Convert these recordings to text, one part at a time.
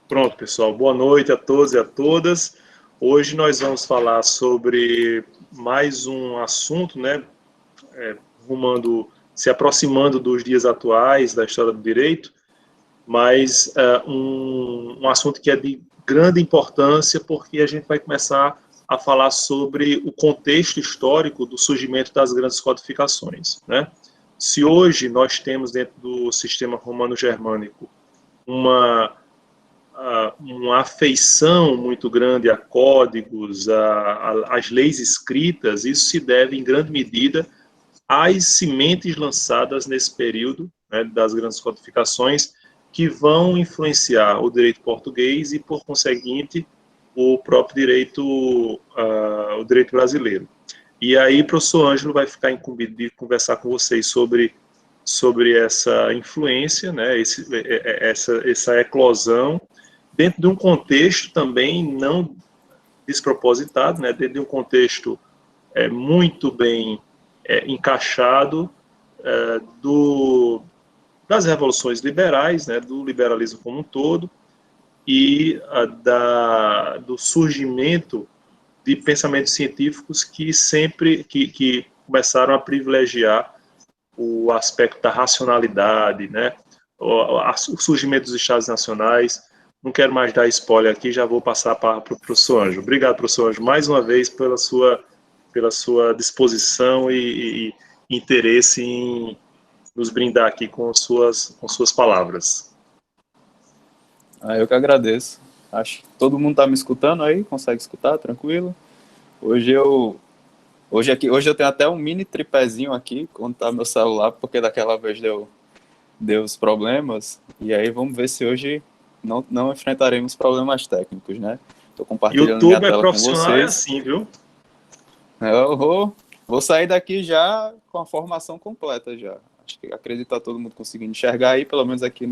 Pronto, pessoal. Boa noite a todos e a todas. Hoje nós vamos falar sobre mais um assunto, né? Se aproximando dos dias atuais da história do direito, mas um assunto que é de grande importância, porque a gente vai começar a falar sobre o contexto histórico do surgimento das grandes codificações, né? Se hoje nós temos dentro do sistema romano-germânico uma afeição muito grande a códigos, às leis escritas, isso se deve, em grande medida, às sementes lançadas nesse período, né, das grandes codificações, que vão influenciar o direito português e, por conseguinte, o próprio direito, o direito brasileiro. E aí, o professor Ângelo vai ficar incumbido de conversar com vocês sobre essa influência, né, essa eclosão, dentro de um contexto também não despropositado, né, dentro de um contexto muito bem encaixado das revoluções liberais, né, do liberalismo como um todo, e do surgimento de pensamentos científicos que começaram a privilegiar o aspecto da racionalidade, né, o surgimento dos estados nacionais. Não quero mais dar spoiler aqui, já vou passar para o professor Ângelo. Obrigado, professor Ângelo, mais uma vez pela sua disposição e interesse em nos brindar aqui com suas palavras. Eu que agradeço. Acho que todo mundo está me escutando aí, consegue escutar, tranquilo. Hoje eu tenho até um mini tripézinho aqui, quando está meu celular, porque daquela vez deu os problemas. E aí vamos ver se hoje não enfrentaremos problemas técnicos, né? Estou compartilhando minha tela com vocês. YouTube é profissional, é assim, viu? Eu vou sair daqui já com a formação completa já. Acho que acredito que tá todo mundo conseguindo enxergar aí, pelo menos aqui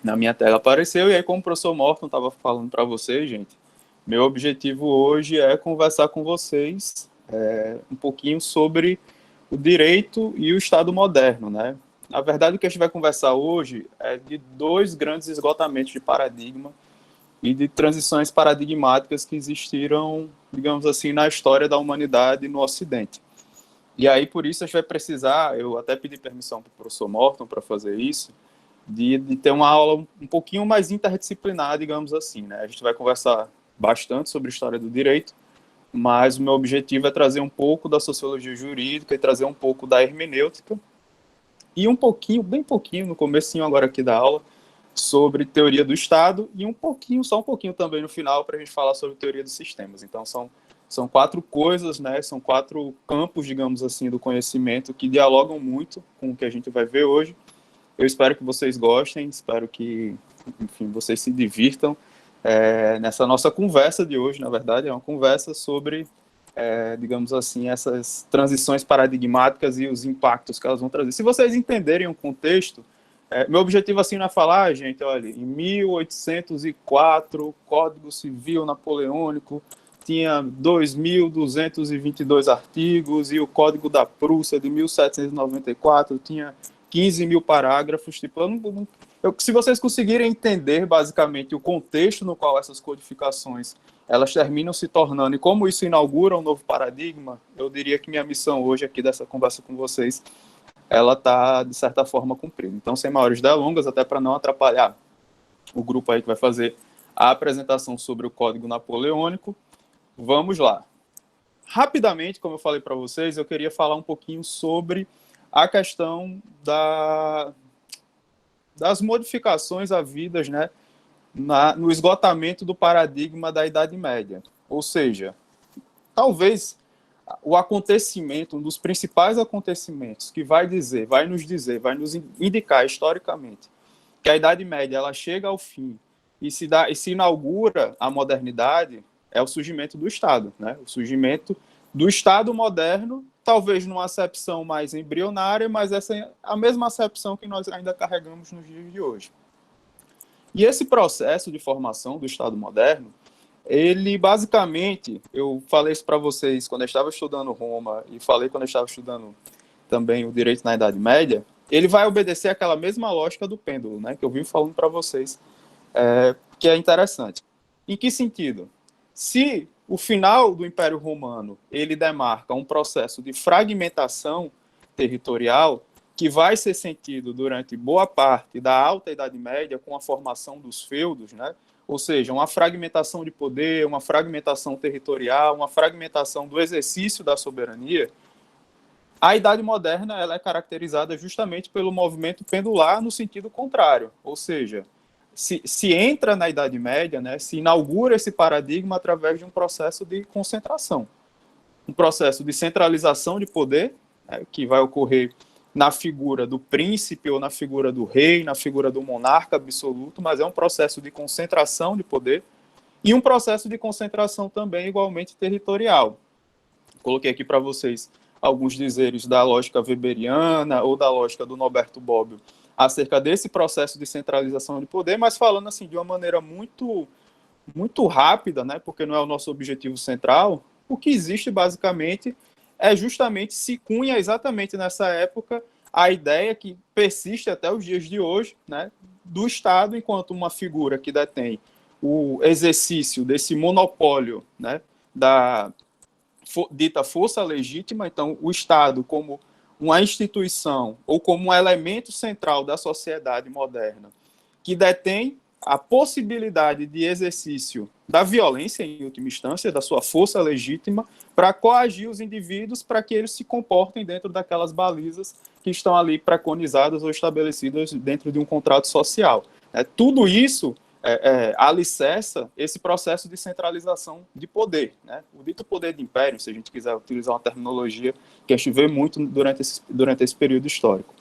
na minha tela apareceu. E aí, como o professor Morton estava falando para vocês, gente, meu objetivo hoje é conversar com vocês um pouquinho sobre o direito e o Estado moderno, né? Na verdade, o que a gente vai conversar hoje é de dois grandes esgotamentos de paradigma e de transições paradigmáticas que existiram, digamos assim, na história da humanidade no Ocidente. E aí, por isso, a gente vai precisar, eu até pedi permissão para o professor Morton para fazer isso, de ter uma aula um pouquinho mais interdisciplinar, digamos assim, né? A gente vai conversar bastante sobre a história do direito, mas o meu objetivo é trazer um pouco da sociologia jurídica e trazer um pouco da hermenêutica e um pouquinho, bem pouquinho, no comecinho agora aqui da aula, sobre teoria do Estado e só um pouquinho também no final para a gente falar sobre teoria dos sistemas. Então são quatro coisas, né? São quatro campos, digamos assim, do conhecimento que dialogam muito com o que a gente vai ver hoje. Eu espero que vocês gostem, espero que, enfim, vocês se divirtam nessa nossa conversa de hoje. Na verdade, é uma conversa sobre, digamos assim, essas transições paradigmáticas e os impactos que elas vão trazer. Se vocês entenderem o contexto, meu objetivo assim não é falar, gente, olha, em 1804, Código Civil Napoleônico tinha 2.222 artigos e o Código da Prússia de 1794 tinha 15 mil parágrafos. Tipo, se vocês conseguirem entender basicamente o contexto no qual essas codificações elas terminam se tornando e como isso inaugura um novo paradigma, eu diria que minha missão hoje aqui dessa conversa com vocês ela está, de certa forma, cumprida. Então, sem maiores delongas, até para não atrapalhar o grupo aí que vai fazer a apresentação sobre o Código Napoleônico, vamos lá. Rapidamente, como eu falei para vocês, eu queria falar um pouquinho sobre a questão das modificações havidas, né, no esgotamento do paradigma da Idade Média. Ou seja, talvez o acontecimento, um dos principais acontecimentos que vai nos indicar historicamente que a Idade Média ela chega ao fim e se inaugura a modernidade é o surgimento do Estado, né? O surgimento do Estado moderno, talvez numa acepção mais embrionária, mas essa é a mesma acepção que nós ainda carregamos nos dias de hoje. E esse processo de formação do Estado moderno, ele basicamente, eu falei isso para vocês quando eu estava estudando Roma e falei quando eu estava estudando também o direito na Idade Média, ele vai obedecer aquela mesma lógica do pêndulo, né, que eu vim falando para vocês, que é interessante. Em que sentido? Se o final do Império Romano ele demarca um processo de fragmentação territorial que vai ser sentido durante boa parte da Alta Idade Média com a formação dos feudos, né? Ou seja, uma fragmentação de poder, uma fragmentação territorial, uma fragmentação do exercício da soberania, a Idade Moderna ela é caracterizada justamente pelo movimento pendular no sentido contrário, ou seja, se entra na Idade Média, né, se inaugura esse paradigma através de um processo de concentração, um processo de centralização de poder, né, que vai ocorrer na figura do príncipe ou na figura do rei, na figura do monarca absoluto, mas é um processo de concentração de poder e um processo de concentração também igualmente territorial. Coloquei aqui para vocês alguns dizeres da lógica weberiana ou da lógica do Norberto Bobbio acerca desse processo de centralização de poder, mas falando assim de uma maneira muito rápida, né, porque não é o nosso objetivo central. O que existe basicamente é justamente, se cunha exatamente nessa época a ideia que persiste até os dias de hoje, né, do Estado enquanto uma figura que detém o exercício desse monopólio, né, da dita força legítima. Então, o Estado como uma instituição ou como um elemento central da sociedade moderna que detém a possibilidade de exercício da violência, em última instância, da sua força legítima, para coagir os indivíduos para que eles se comportem dentro daquelas balizas que estão ali preconizadas ou estabelecidas dentro de um contrato social. Tudo isso alicerça esse processo de centralização de poder, né? O dito poder de império, se a gente quiser utilizar uma terminologia que a gente vê muito durante esse período histórico.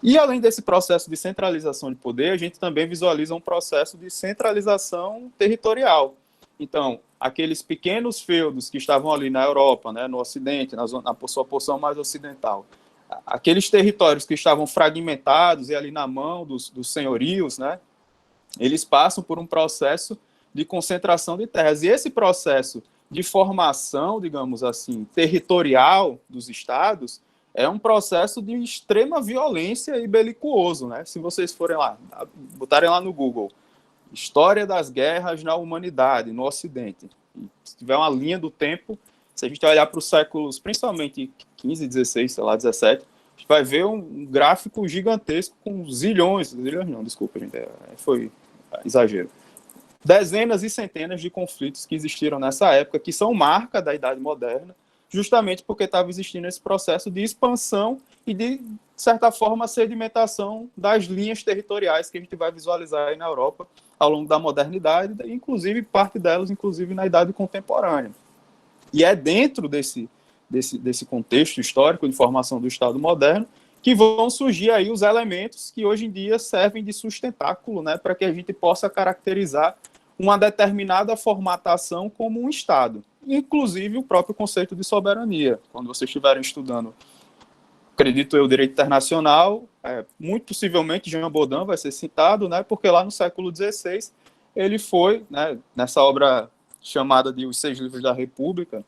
E, além desse processo de centralização de poder, a gente também visualiza um processo de centralização territorial. Então, aqueles pequenos feudos que estavam ali na Europa, né, no Ocidente, na sua porção mais ocidental, aqueles territórios que estavam fragmentados e ali na mão dos senhorios, né, eles passam por um processo de concentração de terras. E esse processo de formação, digamos assim, territorial dos estados, é um processo de extrema violência e belicoso, né? Se vocês forem lá, botarem lá no Google, História das Guerras na Humanidade, no Ocidente, e se tiver uma linha do tempo, se a gente olhar para os séculos, principalmente 15, 16, sei lá, 17, a gente vai ver um gráfico gigantesco com zilhões não, desculpa, gente, foi exagero. Dezenas e centenas de conflitos que existiram nessa época, que são marca da Idade Moderna, justamente porque estava existindo esse processo de expansão e de certa forma, sedimentação das linhas territoriais que a gente vai visualizar aí na Europa ao longo da modernidade, inclusive parte delas, inclusive na Idade Contemporânea. E é dentro desse contexto histórico de formação do Estado moderno que vão surgir aí os elementos que hoje em dia servem de sustentáculo, né, para que a gente possa caracterizar uma determinada formatação como um Estado, inclusive o próprio conceito de soberania. Quando vocês estiverem estudando, acredito eu, direito internacional, muito possivelmente Jean Baudin vai ser citado, né, porque lá no século XVI ele foi, né, nessa obra chamada de Os Seis Livros da República,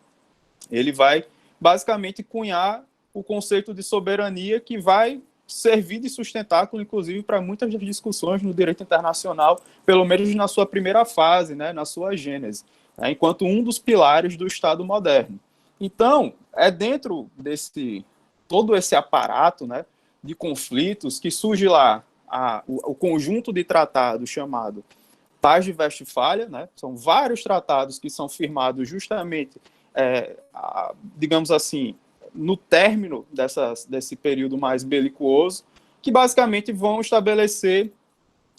ele vai basicamente cunhar o conceito de soberania que vai servir de sustentáculo, inclusive, para muitas das discussões no direito internacional, pelo menos na sua primeira fase, né, na sua gênese, né, enquanto um dos pilares do Estado moderno. Então, é dentro desse todo esse aparato, né, de conflitos que surge lá o conjunto de tratados chamado Paz de Westfália, né, são vários tratados que são firmados justamente, digamos assim, no término desse período mais belicoso, que basicamente vão estabelecer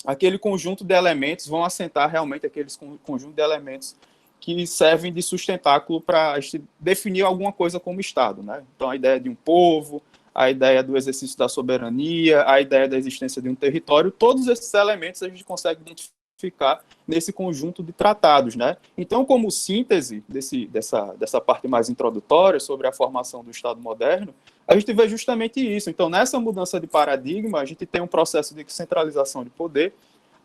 aquele conjunto de elementos, vão assentar realmente aqueles conjunto de elementos que servem de sustentáculo para definir alguma coisa como Estado, né? Então, a ideia de um povo, a ideia do exercício da soberania, a ideia da existência de um território, todos esses elementos a gente consegue identificar nesse conjunto de tratados, né? Então, como síntese dessa parte mais introdutória sobre a formação do Estado moderno, a gente vê justamente isso. Então, nessa mudança de paradigma, a gente tem um processo de centralização de poder,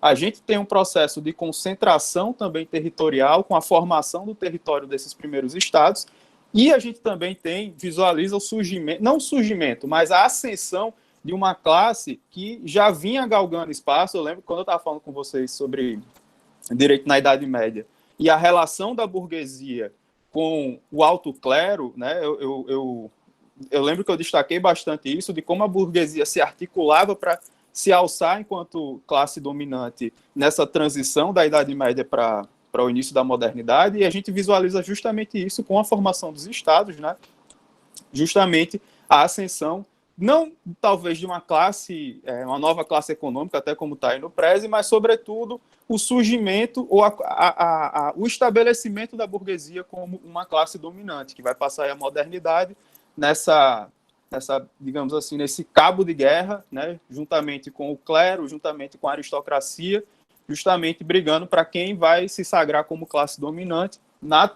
a gente tem um processo de concentração também territorial, com a formação do território desses primeiros estados, e a gente também visualiza o surgimento, não o surgimento, mas a ascensão de uma classe que já vinha galgando espaço. Eu lembro quando eu estava falando com vocês sobre direito na Idade Média e a relação da burguesia com o alto clero, né? Eu lembro que eu destaquei bastante isso, de como a burguesia se articulava para se alçar enquanto classe dominante nessa transição da Idade Média para o início da modernidade, e a gente visualiza justamente isso com a formação dos estados, né? Justamente a ascensão, não talvez de uma classe, uma nova classe econômica, até como está aí no Prezi, mas, sobretudo, o surgimento ou o estabelecimento da burguesia como uma classe dominante, que vai passar a modernidade nessa, digamos assim, nesse cabo de guerra, né, juntamente com o clero, juntamente com a aristocracia, justamente brigando para quem vai se sagrar como classe dominante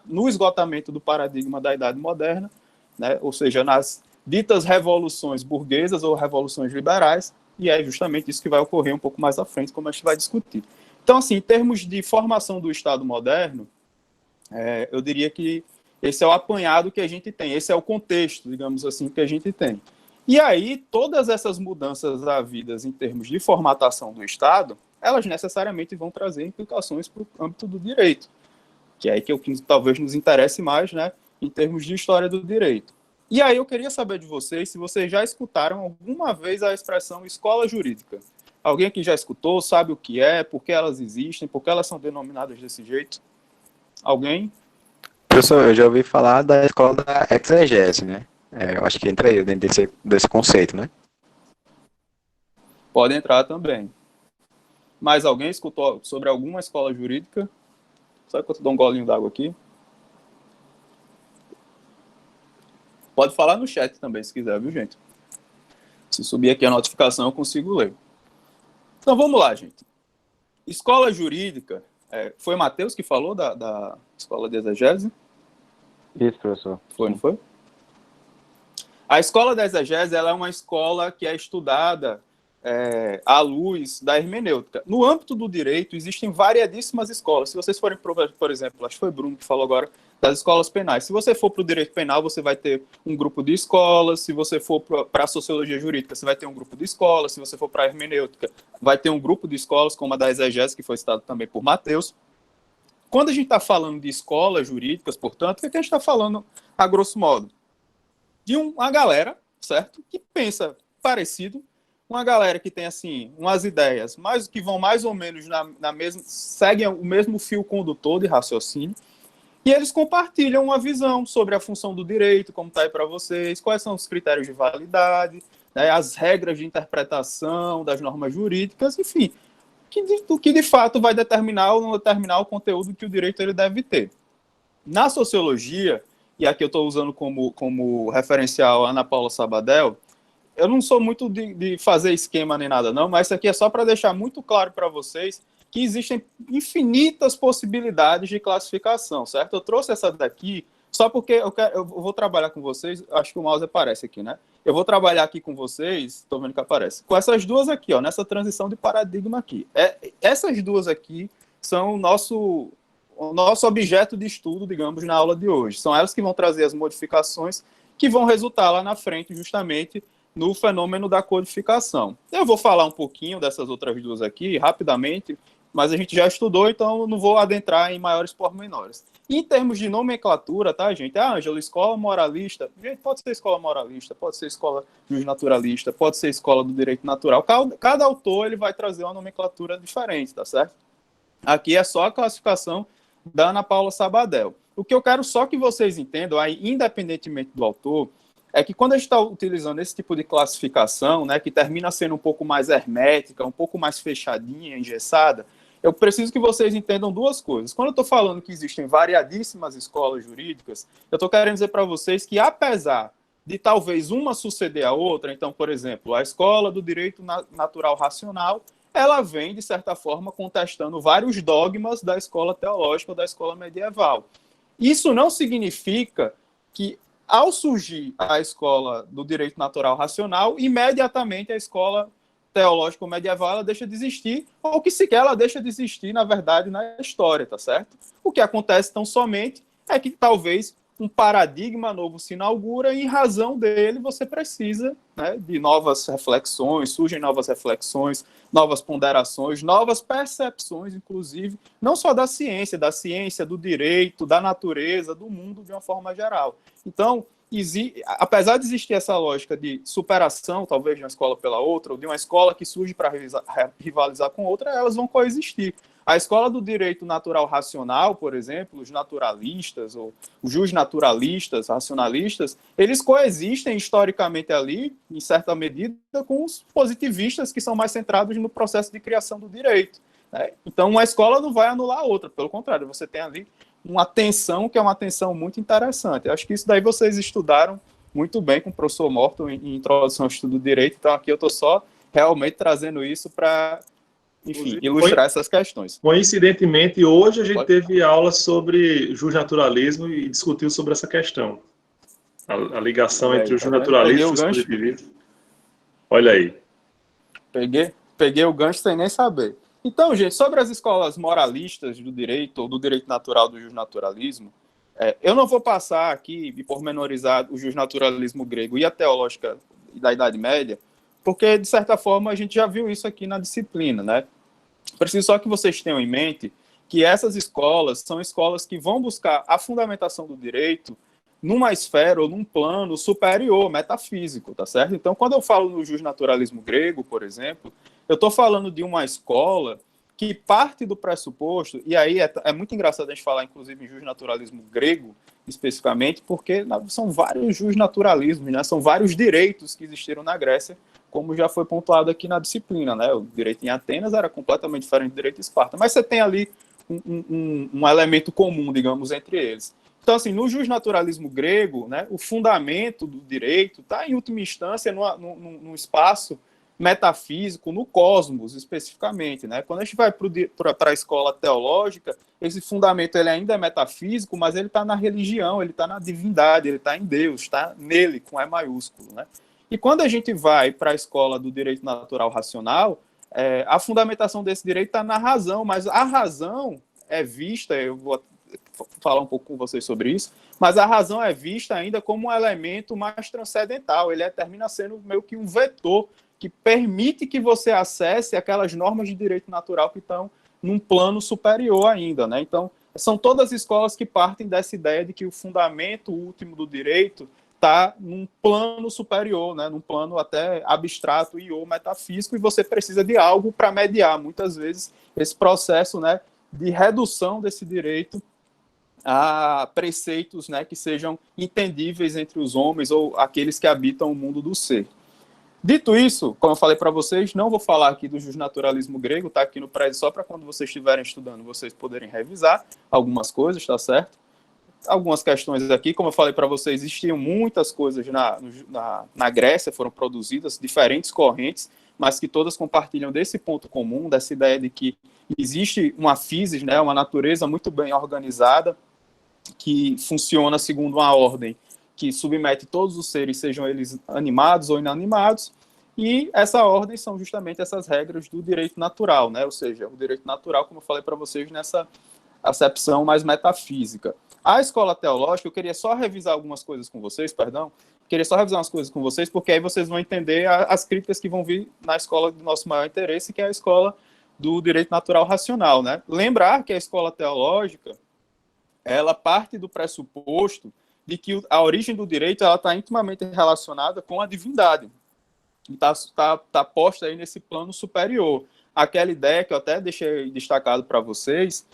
no esgotamento do paradigma da Idade Moderna, né, ou seja, nas ditas revoluções burguesas ou revoluções liberais, e é justamente isso que vai ocorrer um pouco mais à frente, como a gente vai discutir. Então, assim, em termos de formação do Estado moderno, eu diria que esse é o apanhado que a gente tem, esse é o contexto, digamos assim, que a gente tem. E aí, todas essas mudanças havidas em termos de formatação do Estado, elas necessariamente vão trazer implicações para o âmbito do direito, que é aí que talvez nos interesse mais, né, em termos de história do direito. E aí eu queria saber de vocês se vocês já escutaram alguma vez a expressão escola jurídica. Alguém aqui já escutou, sabe o que é, por que elas existem, por que elas são denominadas desse jeito? Alguém? Professor, eu já ouvi falar da escola da exegese, né? Eu acho que entra aí dentro desse conceito, né? Pode entrar também. Mais alguém escutou sobre alguma escola jurídica? Só que eu dou um golinho d'água aqui. Pode falar no chat também, se quiser, viu, gente? Se subir aqui a notificação, eu consigo ler. Então, vamos lá, gente. Escola jurídica, foi Matheus que falou da escola de exegese? Isso, professor. Foi, não foi? A escola da exegese, ela é uma escola que é estudada à luz da hermenêutica. No âmbito do direito, existem variadíssimas escolas. Se vocês forem, por exemplo, acho que foi Bruno que falou agora, das escolas penais. Se você for para o direito penal, você vai ter um grupo de escolas. Se você for para a sociologia jurídica, você vai ter um grupo de escolas. Se você for para a hermenêutica, vai ter um grupo de escolas, como a da exegese, que foi citado também por Matheus. Quando a gente está falando de escolas jurídicas, portanto, o que a gente está falando, a grosso modo? De uma galera, certo? Que pensa parecido, uma galera que tem, assim, umas ideias que vão mais ou menos na mesma, seguem o mesmo fio condutor de raciocínio, e eles compartilham uma visão sobre a função do direito, como está aí para vocês, quais são os critérios de validade, né, as regras de interpretação das normas jurídicas, enfim, que de fato vai determinar ou não determinar o conteúdo que o direito ele deve ter. Na sociologia, e aqui eu estou usando como referencial a Ana Paula Sabadell, eu não sou muito de fazer esquema nem nada, não, mas isso aqui é só para deixar muito claro para vocês que existem infinitas possibilidades de classificação, certo? Eu trouxe essa daqui só porque eu vou trabalhar com vocês, acho que o mouse aparece aqui, né? Eu vou trabalhar aqui com vocês, estou vendo que aparece, com essas duas aqui, ó, nessa transição de paradigma aqui. Essas duas aqui são o nosso objeto de estudo, digamos, na aula de hoje. São elas que vão trazer as modificações que vão resultar lá na frente, justamente, no fenômeno da codificação. Eu vou falar um pouquinho dessas outras duas aqui, rapidamente, mas a gente já estudou, então não vou adentrar em maiores pormenores. Em termos de nomenclatura, tá, gente? Ângelo, escola moralista. Gente, pode ser escola moralista, pode ser escola justnaturalista, pode ser escola do direito natural. Cada autor ele vai trazer uma nomenclatura diferente, tá certo? Aqui é só a classificação da Ana Paula Sabadell. O que eu quero só que vocês entendam, aí, independentemente do autor, é que quando a gente está utilizando esse tipo de classificação, né, que termina sendo um pouco mais hermética, um pouco mais fechadinha, engessada, eu preciso que vocês entendam duas coisas. Quando eu estou falando que existem variadíssimas escolas jurídicas, eu estou querendo dizer para vocês que, apesar de talvez uma suceder a outra, então, por exemplo, a escola do direito natural racional, ela vem, de certa forma, contestando vários dogmas da escola teológica ou da escola medieval. Isso não significa que, ao surgir a escola do direito natural racional, imediatamente a escola teológica medieval ela deixa de existir, ou que sequer ela deixa de existir, na verdade, na história, tá certo? O que acontece tão somente é que talvez um paradigma novo se inaugura e, em razão dele, você precisa, né, de novas reflexões, surgem novas reflexões, novas ponderações, novas percepções, inclusive, não só da ciência, do direito, da natureza, do mundo de uma forma geral. Então, apesar de existir essa lógica de superação, talvez, de uma escola pela outra, ou de uma escola que surge para rivalizar com outra, elas vão coexistir. A escola do direito natural racional, por exemplo, os naturalistas, ou os justnaturalistas, racionalistas, eles coexistem historicamente ali, em certa medida, com os positivistas, que são mais centrados no processo de criação do direito, né? Então, uma escola não vai anular a outra, pelo contrário, você tem ali uma tensão que é uma tensão muito interessante. Eu acho que isso daí vocês estudaram muito bem com o professor Morton em Introdução ao Estudo do Direito, então aqui eu estou só realmente trazendo isso para, enfim, ilustrar essas questões. Coincidentemente, hoje a gente teve aula sobre justnaturalismo e discutiu sobre essa questão. A ligação entre o justnaturalismo e os positivistas. Olha aí. Peguei o gancho sem nem saber. Então, gente, sobre as escolas moralistas do direito, ou do direito natural do justnaturalismo, eu não vou passar aqui e pormenorizar o justnaturalismo grego e a teológica da Idade Média, porque, de certa forma, a gente já viu isso aqui na disciplina, né? Preciso só que vocês tenham em mente que essas escolas são escolas que vão buscar a fundamentação do direito numa esfera ou num plano superior, metafísico, tá certo? Então, quando eu falo no justnaturalismo grego, por exemplo, eu estou falando de uma escola que parte do pressuposto, e aí é muito engraçado a gente falar, inclusive, em justnaturalismo grego, especificamente, porque são vários justnaturalismos, né? São vários direitos que existiram na Grécia, como já foi pontuado aqui na disciplina, né? O direito em Atenas era completamente diferente do direito de Esparta, mas você tem ali um elemento comum, digamos, entre eles. Então, assim, no justnaturalismo grego, né, o fundamento do direito está, em última instância, num espaço metafísico, no cosmos, especificamente, né? Quando a gente vai para a escola teológica, esse fundamento ele ainda é metafísico, mas ele está na religião, ele está na divindade, ele está em Deus, está nele, com E maiúsculo, né? E quando a gente vai para a escola do direito natural racional, a fundamentação desse direito está na razão, mas a razão é vista, eu vou falar um pouco com vocês sobre isso, mas a razão é vista ainda como um elemento mais transcendental, ele termina sendo meio que um vetor que permite que você acesse aquelas normas de direito natural que estão num plano superior ainda, né? Então, são todas escolas que partem dessa ideia de que o fundamento último do direito está num plano superior, né? Num plano até abstrato e ou metafísico, e você precisa de algo para mediar, muitas vezes, esse processo, né, de redução desse direito a preceitos, né, que sejam entendíveis entre os homens ou aqueles que habitam o mundo do ser. Dito isso, como eu falei para vocês, não vou falar aqui do justnaturalismo grego, está aqui no prédio só para quando vocês estiverem estudando, vocês poderem revisar algumas coisas, tá certo? Algumas questões aqui, como eu falei para vocês, existiam muitas coisas na Grécia, foram produzidas, diferentes correntes, mas que todas compartilham desse ponto comum, dessa ideia de que existe uma physis, né, uma natureza muito bem organizada, que funciona segundo uma ordem que submete todos os seres, sejam eles animados ou inanimados, e essa ordem são justamente essas regras do direito natural, né? Ou seja, o direito natural, como eu falei para vocês, nessa acepção mais metafísica. A escola teológica, eu queria só revisar algumas coisas com vocês, queria só revisar umas coisas com vocês, porque aí vocês vão entender as críticas que vão vir na escola do nosso maior interesse, que é a escola do direito natural racional, né? Lembrar que a escola teológica, ela parte do pressuposto de que a origem do direito está intimamente relacionada com a divindade. Está posta aí nesse plano superior. Aquela ideia que eu até deixei destacado para vocês,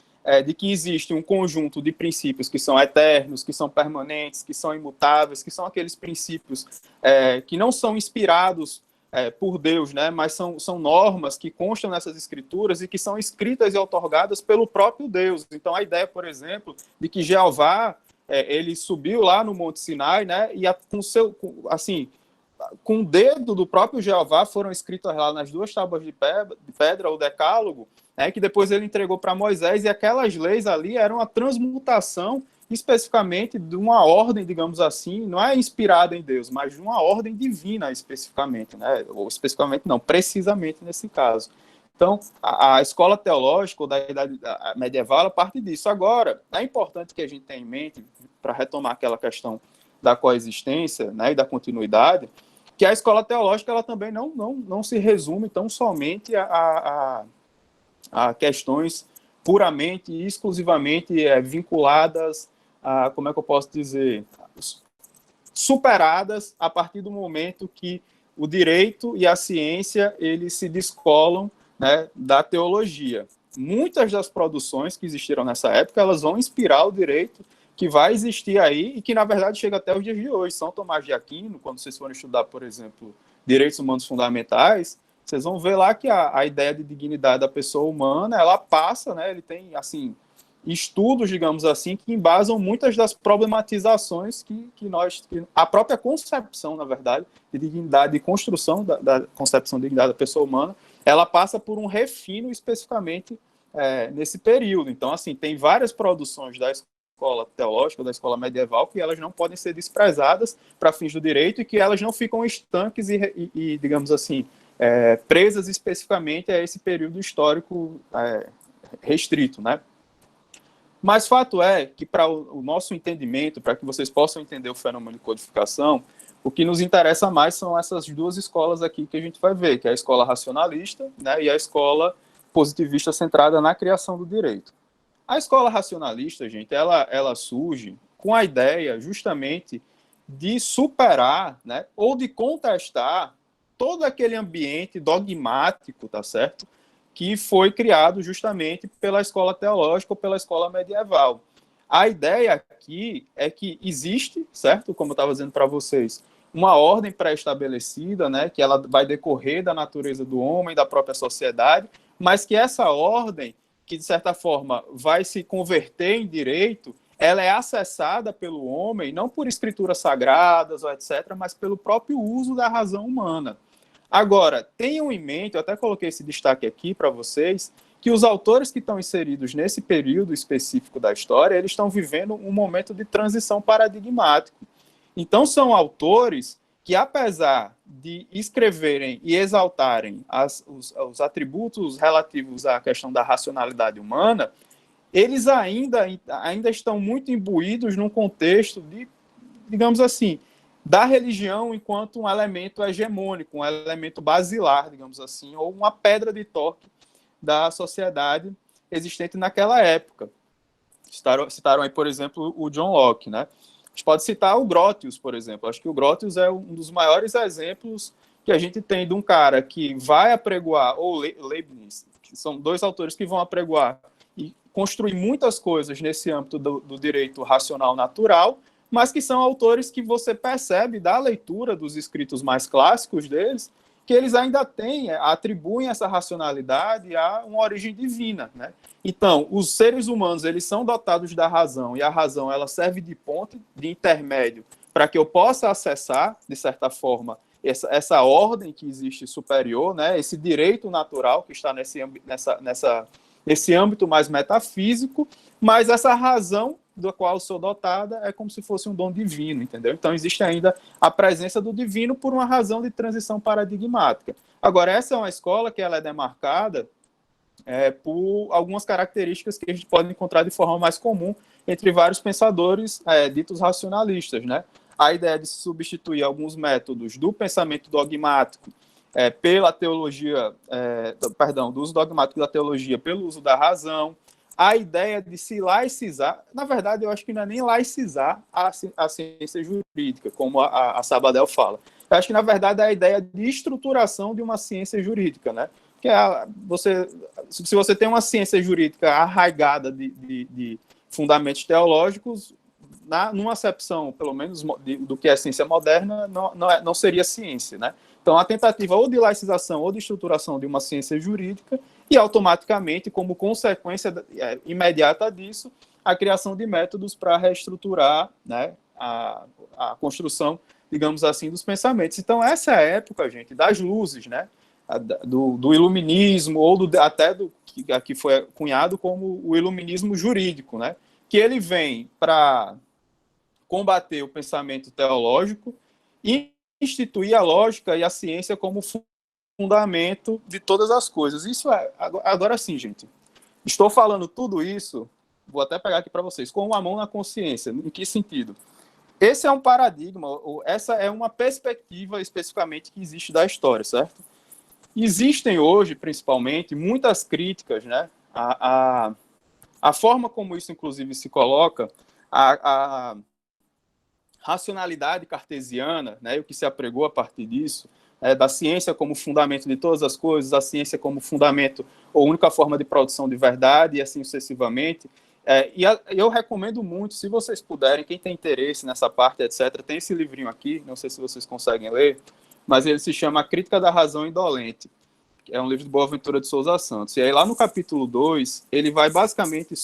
de que existe um conjunto de princípios que são eternos, que são permanentes, que são imutáveis, que são aqueles princípios que não são inspirados por Deus, né, mas são normas que constam nessas escrituras e que são escritas e outorgadas pelo próprio Deus. Então, a ideia, por exemplo, de que Jeová ele subiu lá no Monte Sinai, né, e com o dedo do próprio Jeová foram escritas lá nas 2 tábuas de pedra, o decálogo, né, que depois ele entregou para Moisés, e aquelas leis ali eram a transmutação especificamente de uma ordem, digamos assim, não é inspirada em Deus, mas de uma ordem divina especificamente, né, ou especificamente não, precisamente nesse caso. Então, a escola teológica ou da idade medieval, ela parte disso. Agora, é importante que a gente tenha em mente, para retomar aquela questão da coexistência, né, e da continuidade, que a escola teológica ela também não se resume tão somente a questões puramente e exclusivamente vinculadas a, como é que eu posso dizer, superadas a partir do momento que o direito e a ciência eles se descolam, né, da teologia. Muitas das produções que existiram nessa época, elas vão inspirar o direito que vai existir aí e que, na verdade, chega até os dias de hoje. São Tomás de Aquino, quando vocês forem estudar, por exemplo, direitos humanos fundamentais, vocês vão ver lá que a ideia de dignidade da pessoa humana, ela passa, né, ele tem, assim, estudos, digamos assim, que embasam muitas das problematizações que a própria concepção, na verdade, de dignidade, de construção da concepção de dignidade da pessoa humana, ela passa por um refino especificamente nesse período. Então, assim, tem várias produções da escola teológica, da escola medieval, que elas não podem ser desprezadas para fins do direito e que elas não ficam estanques e digamos assim, presas especificamente a esse período histórico restrito, né? Mas fato é que, para o nosso entendimento, para que vocês possam entender o fenômeno de codificação, o que nos interessa mais são essas duas escolas aqui que a gente vai ver, que é a escola racionalista, né, e a escola positivista centrada na criação do direito. A escola racionalista, gente, ela surge com a ideia justamente de superar, né, ou de contestar todo aquele ambiente dogmático, tá certo? Que foi criado justamente pela escola teológica ou pela escola medieval. A ideia aqui é que existe, certo? Como eu estava dizendo para vocês, uma ordem pré-estabelecida, né, que ela vai decorrer da natureza do homem, da própria sociedade, mas que essa ordem, que de certa forma vai se converter em direito, ela é acessada pelo homem, não por escrituras sagradas ou etc., mas pelo próprio uso da razão humana. Agora, tenham em mente, eu até coloquei esse destaque aqui para vocês, que os autores que estão inseridos nesse período específico da história, eles estão vivendo um momento de transição paradigmático. Então, são autores que, apesar de escreverem e exaltarem os atributos relativos à questão da racionalidade humana, eles ainda estão muito imbuídos num contexto de, digamos assim, da religião enquanto um elemento hegemônico, um elemento basilar, digamos assim, ou uma pedra de toque da sociedade existente naquela época. Citaram aí, por exemplo, o John Locke, né? A gente pode citar o Grotius, por exemplo. Acho que o Grotius é um dos maiores exemplos que a gente tem de um cara que vai apregoar, ou Leibniz, que são dois autores que vão apregoar e construir muitas coisas nesse âmbito do direito racional natural, mas que são autores que você percebe da leitura dos escritos mais clássicos deles, que eles ainda atribuem essa racionalidade a uma origem divina, né? Então, os seres humanos, eles são dotados da razão, e a razão, ela serve de ponte, de intermédio, para que eu possa acessar, de certa forma, essa ordem que existe superior, né? Esse direito natural que está nesse âmbito mais metafísico, mas essa razão do qual eu sou dotada é como se fosse um dom divino, entendeu? Então, existe ainda a presença do divino por uma razão de transição paradigmática. Agora, essa é uma escola que ela é demarcada por algumas características que a gente pode encontrar de forma mais comum entre vários pensadores ditos racionalistas, né? A ideia de se substituir alguns métodos do pensamento dogmático pela teologia, do uso dogmático da teologia pelo uso da razão, a ideia de se laicizar, na verdade eu acho que não é nem laicizar a ciência jurídica, como a Sabadell fala. Eu acho que na verdade é a ideia de estruturação de uma ciência jurídica, né? Que se você tem uma ciência jurídica arraigada de fundamentos teológicos, numa acepção, pelo menos, do que é ciência moderna, não seria ciência, né? Então, a tentativa ou de laicização ou de estruturação de uma ciência jurídica e, automaticamente, como consequência imediata disso, a criação de métodos para reestruturar, né, a construção, digamos assim, dos pensamentos. Então, essa é a época, gente, das luzes, né? Do iluminismo, ou que aqui foi cunhado como o iluminismo jurídico, né? Que ele vem para combater o pensamento teológico e instituir a lógica e a ciência como fundamento de todas as coisas. Isso agora sim, gente. Estou falando tudo isso, vou até pegar aqui para vocês, com uma mão na consciência. Em que sentido? Esse é um paradigma, ou essa é uma perspectiva especificamente que existe da história, certo? Existem hoje, principalmente, muitas críticas, né? A forma como isso, inclusive, se coloca, a racionalidade cartesiana, né? O que se apregou a partir disso, da ciência como fundamento de todas as coisas, a ciência como fundamento ou única forma de produção de verdade, e assim sucessivamente. Eu recomendo muito, se vocês puderem, quem tem interesse nessa parte, etc., tem esse livrinho aqui, não sei se vocês conseguem ler, mas ele se chama A Crítica da Razão Indolente, que é um livro de Boaventura de Souza Santos. E aí, lá no capítulo 2, ele vai basicamente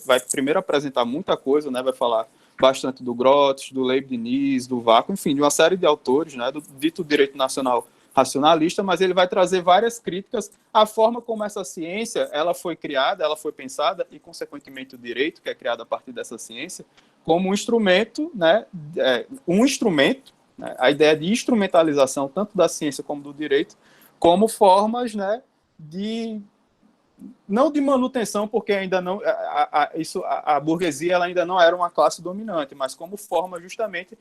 vai primeiro apresentar muita coisa, né, vai falar bastante do Grotius, do Leibniz, do Vácuo, enfim, de uma série de autores, né, do dito direito nacional racionalista, mas ele vai trazer várias críticas à forma como essa ciência ela foi criada, ela foi pensada, e, consequentemente, o direito, que é criado a partir dessa ciência, como um instrumento, né, né, a ideia de instrumentalização, tanto da ciência como do direito, como formas, né, não de manutenção, porque ainda não a burguesia ela ainda não era uma classe dominante, mas como forma justamente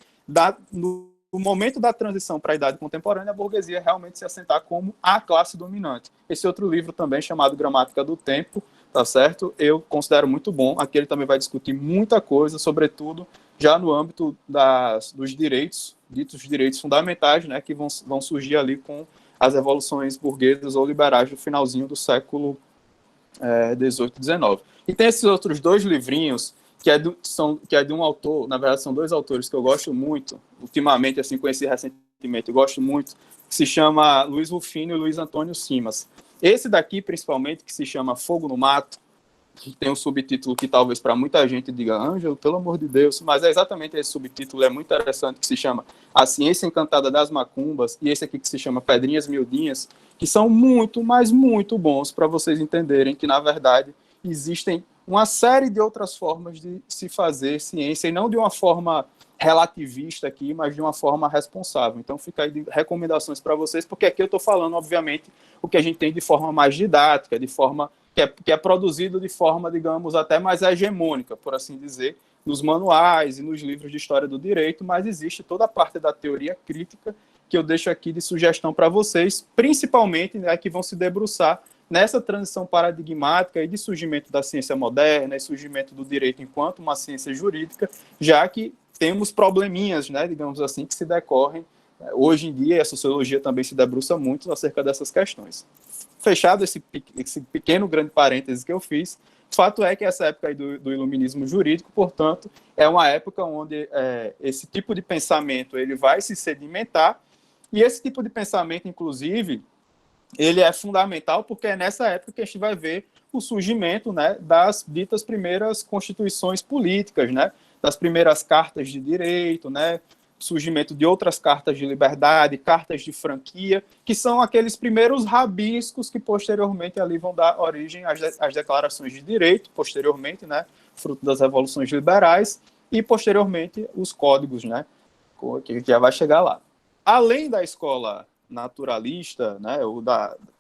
no momento da transição para a idade contemporânea, a burguesia realmente se assentar como a classe dominante. Esse outro livro também, chamado Gramática do Tempo, tá certo? Eu considero muito bom. Aqui ele também vai discutir muita coisa, sobretudo já no âmbito dos direitos, ditos direitos fundamentais, né, que vão surgir ali com as revoluções burguesas ou liberais do finalzinho do século 18 e 19. E tem esses outros dois livrinhos que é de um autor, na verdade são dois autores que eu gosto muito, ultimamente, assim, conheci recentemente, eu gosto muito, que se chama Luiz Rufino e Luiz Antônio Simas. Esse daqui, principalmente, que se chama Fogo no Mato, que tem um subtítulo que talvez para muita gente diga, Ângelo, pelo amor de Deus, mas é exatamente esse subtítulo, é muito interessante, que se chama A Ciência Encantada das Macumbas, e esse aqui que se chama Pedrinhas Miudinhas, que são muito, mas muito bons para vocês entenderem que, na verdade, existem uma série de outras formas de se fazer ciência, e não de uma forma relativista aqui, mas de uma forma responsável. Então, fica aí de recomendações para vocês, porque aqui eu estou falando, obviamente, o que a gente tem de forma mais didática, de forma que é produzido de forma, digamos, até mais hegemônica, por assim dizer, nos manuais e nos livros de história do direito, mas existe toda a parte da teoria crítica que eu deixo aqui de sugestão para vocês, principalmente, né, que vão se debruçar nessa transição paradigmática e de surgimento da ciência moderna e surgimento do direito enquanto uma ciência jurídica, já que temos probleminhas, né, digamos assim, que se decorrem hoje em dia, e a sociologia também se debruça muito acerca dessas questões. Fechado esse pequeno grande parêntese que eu fiz, fato é que essa época aí do iluminismo jurídico, portanto, é uma época onde esse tipo de pensamento ele vai se sedimentar, e esse tipo de pensamento, inclusive, ele é fundamental porque é nessa época que a gente vai ver o surgimento, né, das ditas primeiras constituições políticas, né, das primeiras cartas de direito, né, surgimento de outras cartas de liberdade, cartas de franquia, que são aqueles primeiros rabiscos que posteriormente ali vão dar origem às declarações de direito, posteriormente, né, fruto das revoluções liberais, e posteriormente os códigos, né, que já vai chegar lá. Além da escola naturalista, né,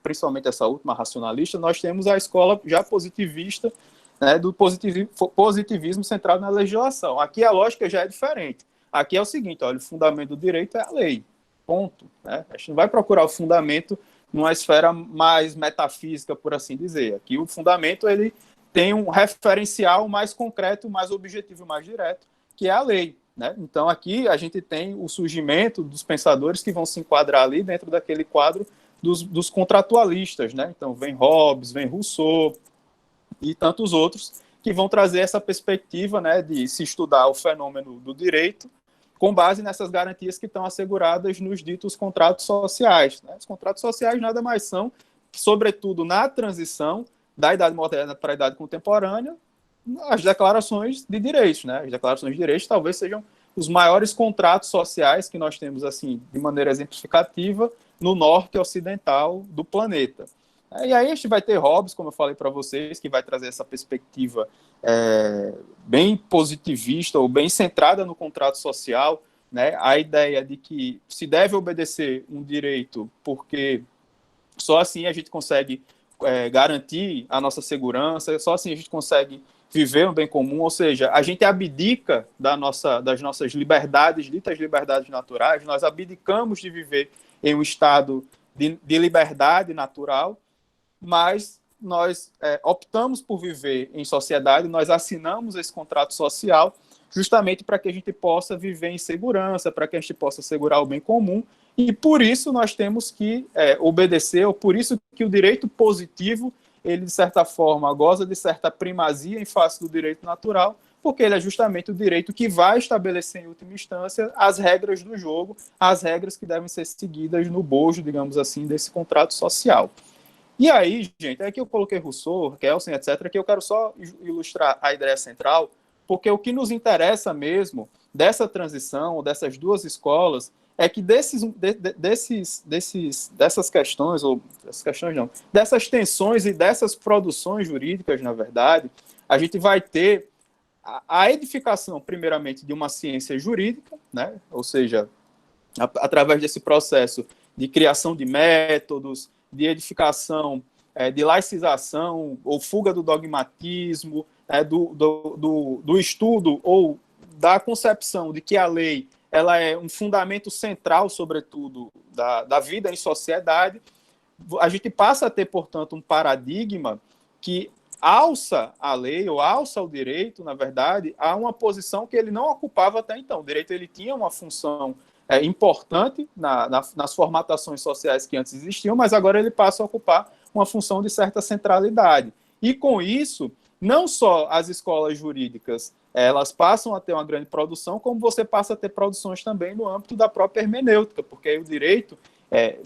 principalmente essa última racionalista, nós temos a escola já positivista, né, do positivismo centrado na legislação. Aqui a lógica já é diferente. Aqui é o seguinte, olha, o fundamento do direito é a lei, ponto. Né? A gente não vai procurar o fundamento numa esfera mais metafísica, por assim dizer. Aqui o fundamento ele tem um referencial mais concreto, mais objetivo, mais direto, que é a lei. Né? Então aqui a gente tem o surgimento dos pensadores que vão se enquadrar ali dentro daquele quadro dos contratualistas. Né? Então vem Hobbes, vem Rousseau e tantos outros que vão trazer essa perspectiva, né, de se estudar o fenômeno do direito com base nessas garantias que estão asseguradas nos ditos contratos sociais. Né? Os contratos sociais nada mais são, sobretudo na transição da Idade Moderna para a Idade Contemporânea, as declarações de direitos. Né? As declarações de direitos talvez sejam os maiores contratos sociais que nós temos, assim, de maneira exemplificativa, no norte ocidental do planeta. E aí a gente vai ter Hobbes, como eu falei para vocês, que vai trazer essa perspectiva bem positivista ou bem centrada no contrato social, né? A ideia de que se deve obedecer um direito porque Só assim a gente consegue garantir a nossa segurança, só assim a gente consegue viver um bem comum, ou seja, a gente abdica das nossas liberdades, ditas liberdades naturais, nós abdicamos de viver em um estado de liberdade natural, mas nós optamos por viver em sociedade, nós assinamos esse contrato social justamente para que a gente possa viver em segurança, para que a gente possa assegurar o bem comum, e por isso nós temos que obedecer, ou por isso que o direito positivo, ele de certa forma goza de certa primazia em face do direito natural, porque ele é justamente o direito que vai estabelecer em última instância as regras do jogo, as regras que devem ser seguidas no bojo, digamos assim, desse contrato social. E aí, gente, aqui eu coloquei Rousseau, Kelsen, etc., que eu quero só ilustrar a ideia central, porque o que nos interessa mesmo dessa transição, dessas duas escolas, é que dessas questões, ou dessas questões não, dessas tensões e dessas produções jurídicas, na verdade, a gente vai ter a edificação, primeiramente, de uma ciência jurídica, né? Ou seja, através desse processo de criação de métodos, de edificação, de laicização ou fuga do dogmatismo, do estudo ou da concepção de que a lei ela é um fundamento central, sobretudo, da vida em sociedade, a gente passa a ter, portanto, um paradigma que alça a lei, ou alça o direito, na verdade, a uma posição que ele não ocupava até então. O direito ele tinha uma função importante nas formatações sociais que antes existiam, mas agora ele passa a ocupar uma função de certa centralidade. E, com isso, não só as escolas jurídicas elas passam a ter uma grande produção, como você passa a ter produções também no âmbito da própria hermenêutica, porque aí o direito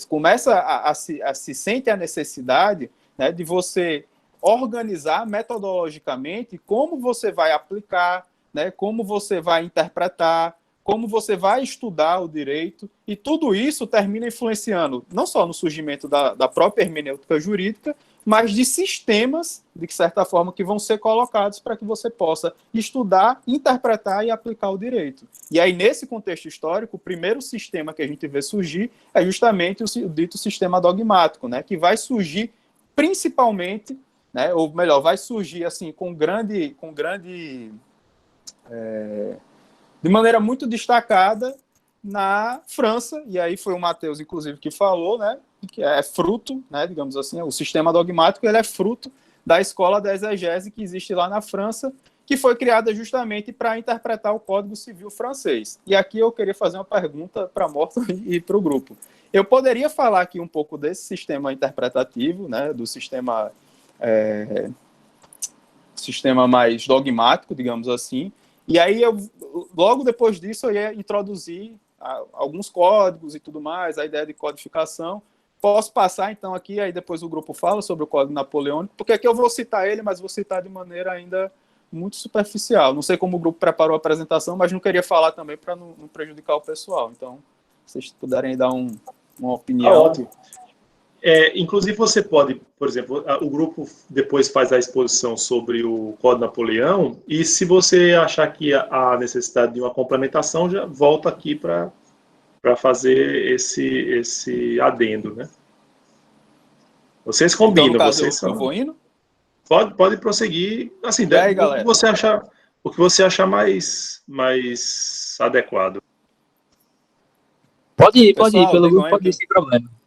começa a se sente a necessidade, né, de você organizar metodologicamente como você vai aplicar, né, como você vai interpretar, como você vai estudar o direito, e tudo isso termina influenciando não só no surgimento da própria hermenêutica jurídica, mas de sistemas, de certa forma, que vão ser colocados para que você possa estudar, interpretar e aplicar o direito. E aí, nesse contexto histórico, o primeiro sistema que a gente vê surgir é justamente o dito sistema dogmático, né, que vai surgir principalmente, né, ou melhor, vai surgir assim de maneira muito destacada na França, e aí foi o Matheus, inclusive, que falou, né, que é fruto, né, digamos assim, o sistema dogmático ele é fruto da escola da exegese que existe lá na França, que foi criada justamente para interpretar o Código Civil francês. E aqui eu queria fazer uma pergunta para a Morton e para o grupo. Eu poderia falar aqui um pouco desse sistema interpretativo, né, do sistema mais dogmático, digamos assim, e aí logo depois disso eu ia introduzir alguns códigos e tudo mais, a ideia de codificação. Posso passar, então, aqui, aí depois o grupo fala sobre o Código Napoleônico, porque aqui eu vou citar ele, mas vou citar de maneira ainda muito superficial. Não sei como o grupo preparou a apresentação, mas não queria falar também para não prejudicar o pessoal. Então, se vocês puderem dar uma opinião. Ótimo. Inclusive, você pode, por exemplo, o grupo depois faz a exposição sobre o Código Napoleão, e se você achar que há necessidade de uma complementação, já volta aqui para fazer esse adendo, né? Vocês combinam, então, no caso, vocês são... eu vou indo? Pode prosseguir, assim, aí, o que você achar mais adequado. Pode ir, Pessoal, pelo grupo, aí, pode ir sem problema.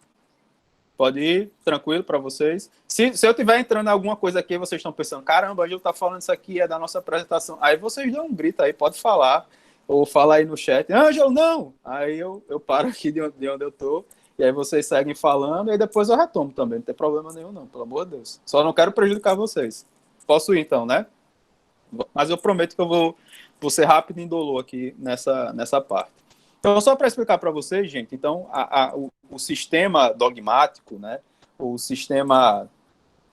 Pode ir, tranquilo para vocês. Se eu estiver entrando em alguma coisa aqui, vocês estão pensando, caramba, Ângelo tá falando isso aqui, é da nossa apresentação. Aí vocês dão um grito aí, pode falar, ou fala aí no chat, Ângelo, não! Aí eu paro aqui de onde eu tô, e aí vocês seguem falando, e aí depois eu retomo também, não tem problema nenhum não, pelo amor de Deus. Só não quero prejudicar vocês. Posso ir então, né? Mas eu prometo que eu vou ser rápido e indolor aqui nessa parte. Então, só para explicar para vocês, gente, então, o sistema dogmático, né, o sistema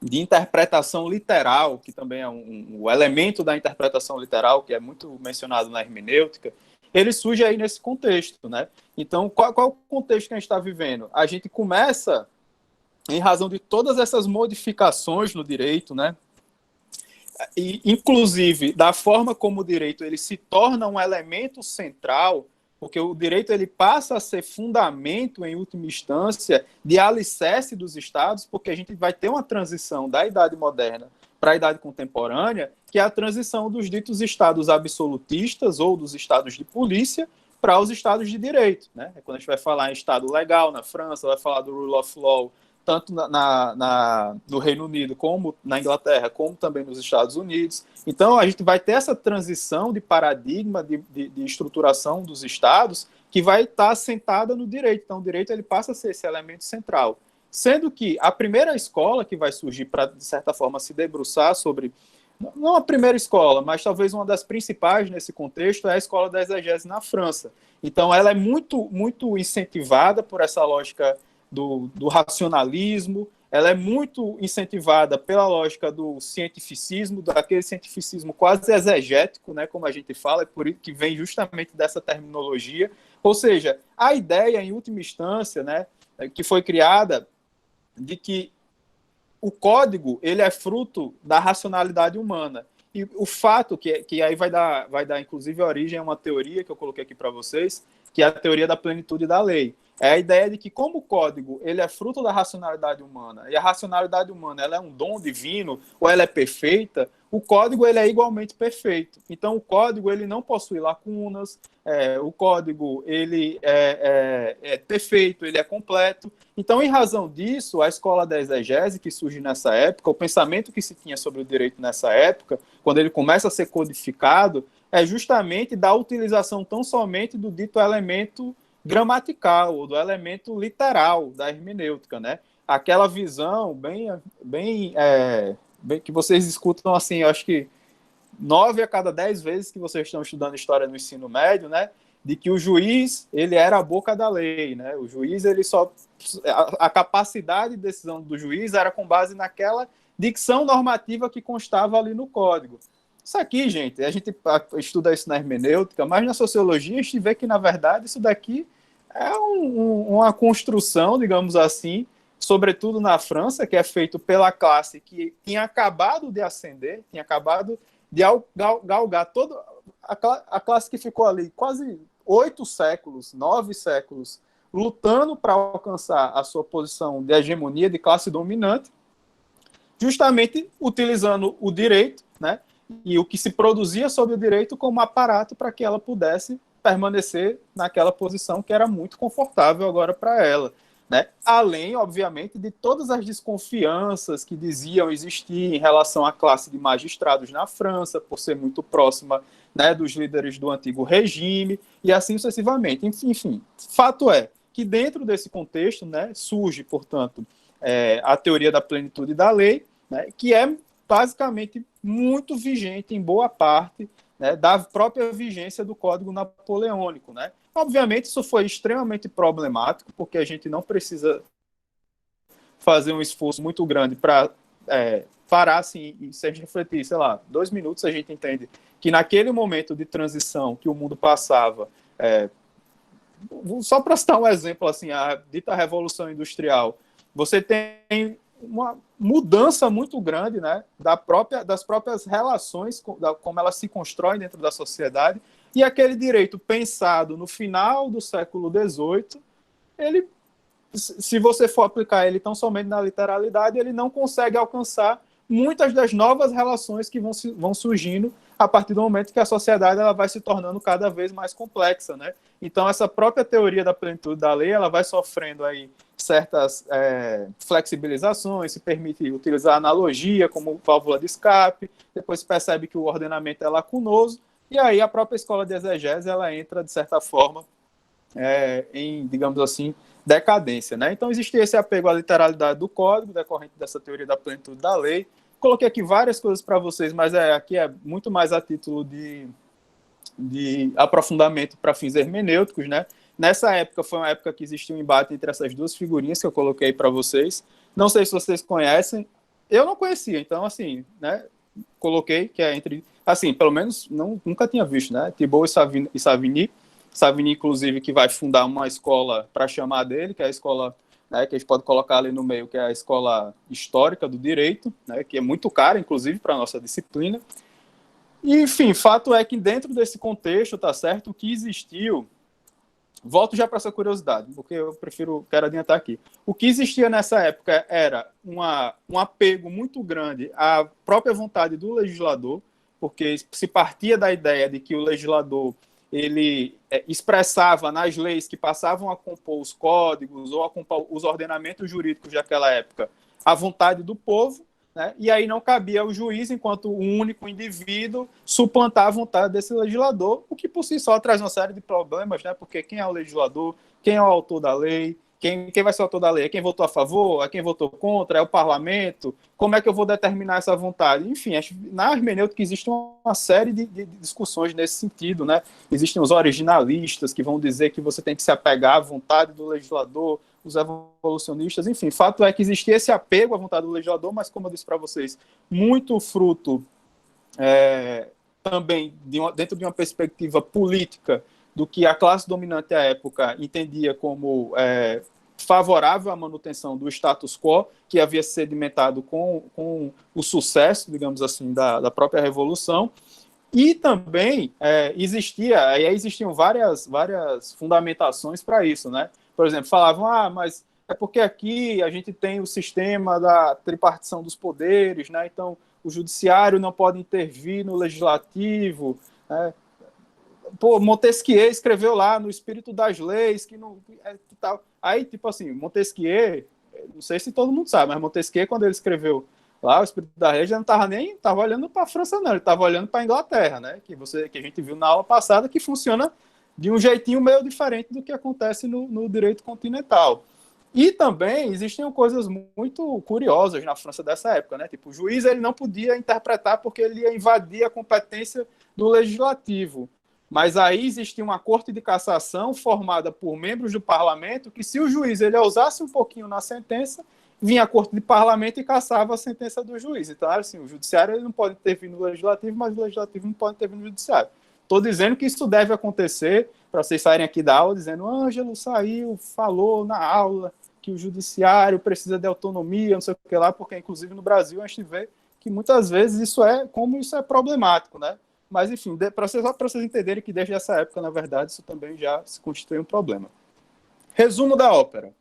de interpretação literal, que também é um elemento da interpretação literal, que é muito mencionado na hermenêutica, ele surge aí nesse contexto, né? Então, qual é o contexto que a gente está vivendo? A gente começa, em razão de todas essas modificações no direito, né, e, inclusive, da forma como o direito ele se torna um elemento central porque o direito ele passa a ser fundamento, em última instância, de alicerce dos Estados, porque a gente vai ter uma transição da Idade Moderna para a Idade Contemporânea, que é a transição dos ditos Estados absolutistas ou dos Estados de polícia para os Estados de direito. Né? Quando a gente vai falar em Estado legal na França, vai falar do rule of law, tanto no Reino Unido, como na Inglaterra, como também nos Estados Unidos. Então, a gente vai ter essa transição de paradigma, de estruturação dos Estados, que vai estar assentada no direito. Então, o direito ele passa a ser esse elemento central. Sendo que a primeira escola que vai surgir para, de certa forma, se debruçar sobre, não a primeira escola, mas talvez uma das principais nesse contexto, é a escola da exegese na França. Então, ela é muito, muito incentivada por essa lógica do racionalismo, ela é muito incentivada pela lógica do cientificismo, daquele cientificismo quase exegético, né, como a gente fala, é por isso que vem justamente dessa terminologia. Ou seja, a ideia, em última instância, né, que foi criada, de que o código ele é fruto da racionalidade humana. E o fato que aí vai dar, inclusive, origem a uma teoria que eu coloquei aqui para vocês, que é a teoria da plenitude da lei. É a ideia de que, como o código ele é fruto da racionalidade humana, e a racionalidade humana ela é um dom divino, ou ela é perfeita, o código ele é igualmente perfeito. Então, o código ele não possui lacunas, o código ele é perfeito, ele é completo. Então, em razão disso, a escola da exegese, que surge nessa época, o pensamento que se tinha sobre o direito nessa época, quando ele começa a ser codificado, é justamente da utilização tão somente do dito elemento gramatical, ou do elemento literal da hermenêutica, né? Aquela visão bem que vocês escutam, assim, eu acho que 9 a cada 10 vezes que vocês estão estudando história no ensino médio, né? De que o juiz, ele era a boca da lei, né? O juiz, ele só... A capacidade de decisão do juiz era com base naquela dicção normativa que constava ali no código. Isso aqui, gente, a gente estuda isso na hermenêutica, mas na sociologia a gente vê que, na verdade, isso daqui é uma construção, digamos assim, sobretudo na França, que é feito pela classe que tinha acabado de ascender, tinha acabado de galgar toda a classe que ficou ali quase 8 séculos, 9 séculos, lutando para alcançar a sua posição de hegemonia, de classe dominante, justamente utilizando o direito, né? E o que se produzia sobre o direito como aparato para que ela pudesse permanecer naquela posição que era muito confortável agora para ela, né? Além, obviamente, de todas as desconfianças que diziam existir em relação à classe de magistrados na França, por ser muito próxima, né, dos líderes do antigo regime, e assim sucessivamente. Enfim, fato é que dentro desse contexto, né, surge, portanto, a teoria da plenitude da lei, né, que é basicamente muito vigente em boa parte, né, da própria vigência do Código Napoleônico, né? Obviamente, isso foi extremamente problemático, porque a gente não precisa fazer um esforço muito grande para parar, assim, e se a gente refletir, sei lá, 2 minutos, a gente entende que naquele momento de transição que o mundo passava, só para citar um exemplo, assim, a dita Revolução Industrial, você tem uma mudança muito grande, né, das próprias relações, como elas se constroem dentro da sociedade, e aquele direito pensado no final do século XVIII, ele, se você for aplicar ele tão somente na literalidade, ele não consegue alcançar muitas das novas relações que vão surgindo a partir do momento que a sociedade ela vai se tornando cada vez mais complexa, né? Então, essa própria teoria da plenitude da lei, ela vai sofrendo aí certas flexibilizações, se permite utilizar analogia como válvula de escape, depois se percebe que o ordenamento é lacunoso, e aí a própria escola de exegese, ela entra, de certa forma, em, digamos assim, decadência, né? Então, existe esse apego à literalidade do código, decorrente dessa teoria da plenitude da lei. Coloquei aqui várias coisas para vocês, mas aqui é muito mais a título de aprofundamento para fins hermenêuticos, né? Nessa época, foi uma época que existia um embate entre essas duas figurinhas que eu coloquei para vocês. Não sei se vocês conhecem. Eu não conhecia, então, assim, né? Coloquei que é entre... Assim, pelo menos nunca tinha visto, né? Thibaut e Savigny. Savigny, inclusive, que vai fundar uma escola para chamar dele, que é a escola, né, que a gente pode colocar ali no meio, que é a escola histórica do direito, né, que é muito cara, inclusive, para a nossa disciplina. E, enfim, fato é que dentro desse contexto, tá certo, o que existiu volto já para essa curiosidade, porque eu quero adiantar aqui. O que existia nessa época era um apego muito grande à própria vontade do legislador, porque se partia da ideia de que o legislador ele expressava nas leis que passavam a compor os códigos ou a compor os ordenamentos jurídicos daquela época a vontade do povo, né? E aí não cabia ao juiz, enquanto um único indivíduo, suplantar a vontade desse legislador, o que por si só traz uma série de problemas, né? Porque quem é o legislador, quem é o autor da lei, quem vai ser o autor da lei? É quem votou a favor? É quem votou contra? É o parlamento? Como é que eu vou determinar essa vontade? Enfim, na hermenêutica existe uma série de discussões nesse sentido, né? Existem os originalistas que vão dizer que você tem que se apegar à vontade do legislador, os evolucionistas, enfim, fato é que existia esse apego à vontade do legislador, mas como eu disse para vocês, muito fruto também dentro de uma perspectiva política do que a classe dominante à época entendia como favorável à manutenção do status quo, que havia sedimentado com o sucesso, digamos assim, da própria Revolução. E também existiam várias fundamentações para isso, né? Por exemplo, falavam, mas é porque aqui a gente tem o sistema da tripartição dos poderes, né? Então o judiciário não pode intervir no legislativo, né? Pô, Montesquieu escreveu lá no Espírito das Leis que não que tal. Aí, tipo assim, Montesquieu, não sei se todo mundo sabe, mas Montesquieu, quando ele escreveu lá o Espírito das Leis, já não estava olhando para a França, não, ele estava olhando para a Inglaterra, né? Que a gente viu na aula passada, que funciona de um jeitinho meio diferente do que acontece no direito continental. E também existiam coisas muito curiosas na França dessa época, né? Tipo, o juiz ele não podia interpretar porque ele ia invadir a competência do legislativo. Mas aí existia uma corte de cassação formada por membros do parlamento que, se o juiz ele ousasse um pouquinho na sentença, vinha a corte de parlamento e cassava a sentença do juiz. Então, assim, o judiciário ele não pode intervir no legislativo, mas o legislativo não pode intervir no judiciário. Estou dizendo que isso deve acontecer, para vocês saírem aqui da aula dizendo Ângelo saiu, falou na aula que o judiciário precisa de autonomia, não sei o que lá, porque, inclusive, no Brasil a gente vê que muitas vezes isso é problemático, né? Mas, enfim, só para vocês entenderem que desde essa época, na verdade, isso também já se constitui um problema. Resumo da ópera. O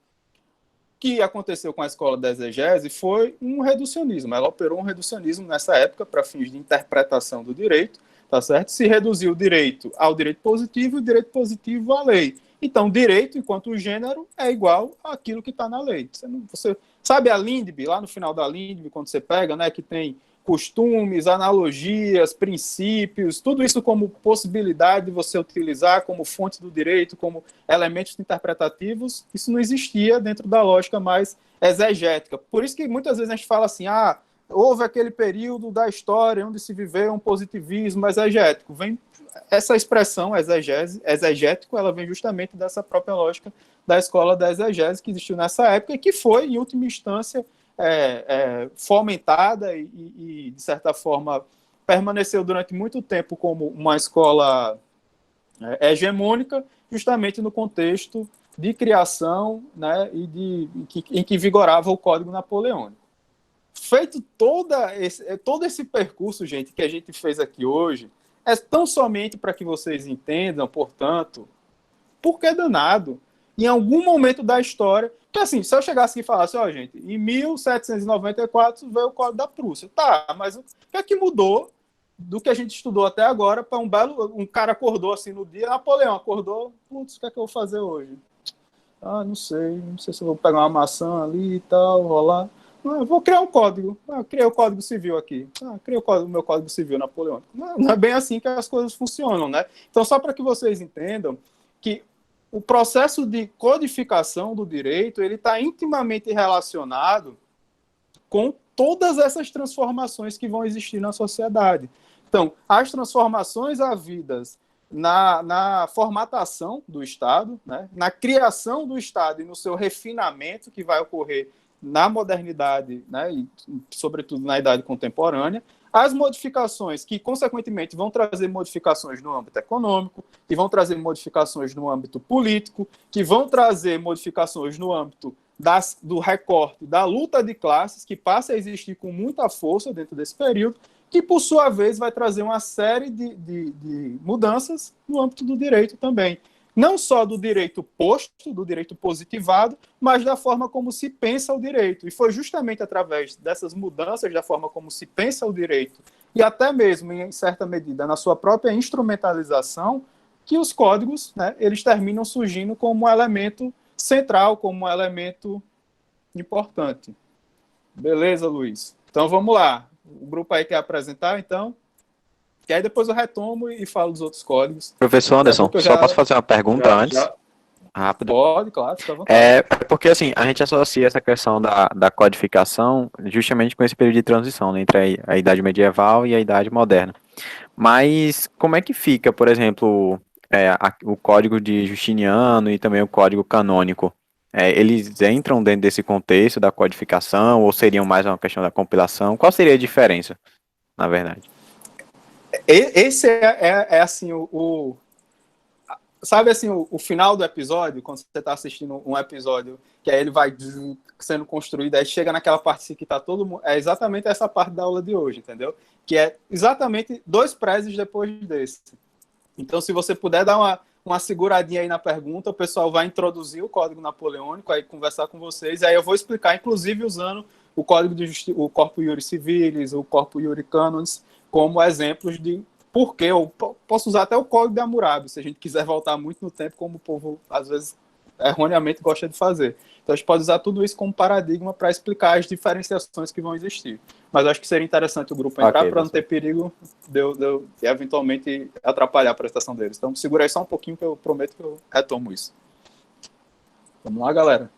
que aconteceu com a escola da exegese foi um reducionismo. Ela operou um reducionismo nessa época para fins de interpretação do direito, tá certo? Se reduziu o direito ao direito positivo e o direito positivo à lei. Então, direito, enquanto gênero, é igual àquilo que está na lei. Você sabe a Lindbe, lá no final da Lindbe, quando você pega, né, que tem costumes, analogias, princípios, tudo isso como possibilidade de você utilizar como fonte do direito, como elementos interpretativos, isso não existia dentro da lógica mais exegética. Por isso que muitas vezes a gente fala assim, houve aquele período da história onde se viveu um positivismo exegético. Essa expressão exegético, ela vem justamente dessa própria lógica da escola da exegese que existiu nessa época e que foi, em última instância, fomentada e, de certa forma, permaneceu durante muito tempo como uma escola hegemônica, justamente no contexto de criação, né, em que vigorava o Código Napoleônico. Feito todo esse percurso, gente, que a gente fez aqui hoje, é tão somente para que vocês entendam, portanto, por que danado, em algum momento da história, que assim, se eu chegasse aqui e falasse, gente, em 1794 veio o Código da Prússia. Tá, mas o que é que mudou do que a gente estudou até agora para um cara acordou assim no dia, Napoleão acordou, putz, o que é que eu vou fazer hoje? Não sei se eu vou pegar uma maçã ali e tal, rolar. Eu vou criar um código. Criei o Código Civil aqui. Criei o meu Código Civil napoleônico. Não é bem assim que as coisas funcionam, né? Então, só para que vocês entendam que o processo de codificação do direito ele está intimamente relacionado com todas essas transformações que vão existir na sociedade. Então, as transformações havidas na formatação do Estado, né, na criação do Estado e no seu refinamento que vai ocorrer na modernidade, né, e sobretudo na idade contemporânea, as modificações que, consequentemente, vão trazer modificações no âmbito econômico, que vão trazer modificações no âmbito político, que vão trazer modificações no âmbito do recorte da luta de classes, que passa a existir com muita força dentro desse período, que, por sua vez, vai trazer uma série de mudanças no âmbito do direito também. não só do direito posto, do direito positivado, mas da forma como se pensa o direito. E foi justamente através dessas mudanças da forma como se pensa o direito, e até mesmo, em certa medida, na sua própria instrumentalização, que os códigos, né, eles terminam surgindo como um elemento central, como um elemento importante. Beleza, Luiz? Então vamos lá. O grupo aí quer apresentar, então? Que aí depois eu retomo e falo dos outros códigos. Professor Anderson, só posso fazer uma pergunta antes? Rápido. Pode, claro, fica à vontade. É porque, assim, a gente associa essa questão da codificação justamente com esse período de transição, né, entre a Idade Medieval e a Idade Moderna. Mas como é que fica, por exemplo, o código de Justiniano e também o código canônico? Eles entram dentro desse contexto da codificação ou seriam mais uma questão da compilação? Qual seria a diferença, na verdade? Esse é assim, sabe assim, o final do episódio, quando você está assistindo um episódio, que aí ele vai sendo construído, aí chega naquela parte que está todo mundo... É exatamente essa parte da aula de hoje, entendeu? Que é exatamente 2 prezes depois desse. Então, se você puder dar uma seguradinha aí na pergunta, o pessoal vai introduzir o código napoleônico, aí conversar com vocês, aí eu vou explicar, inclusive usando o código o Corpus Iuris Civilis, o Corpus Iuris Canons, como exemplos de por quê. Eu posso usar até o código de Hammurabi, se a gente quiser voltar muito no tempo, como o povo, às vezes, erroneamente gosta de fazer. Então, a gente pode usar tudo isso como paradigma para explicar as diferenciações que vão existir. Mas eu acho que seria interessante o grupo entrar para não ter perigo de eu eventualmente atrapalhar a prestação deles. Então, segura aí só um pouquinho que eu prometo que eu retomo isso. Vamos lá, galera.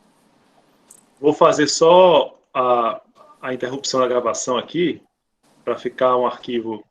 Vou fazer só a interrupção da gravação aqui, para ficar um arquivo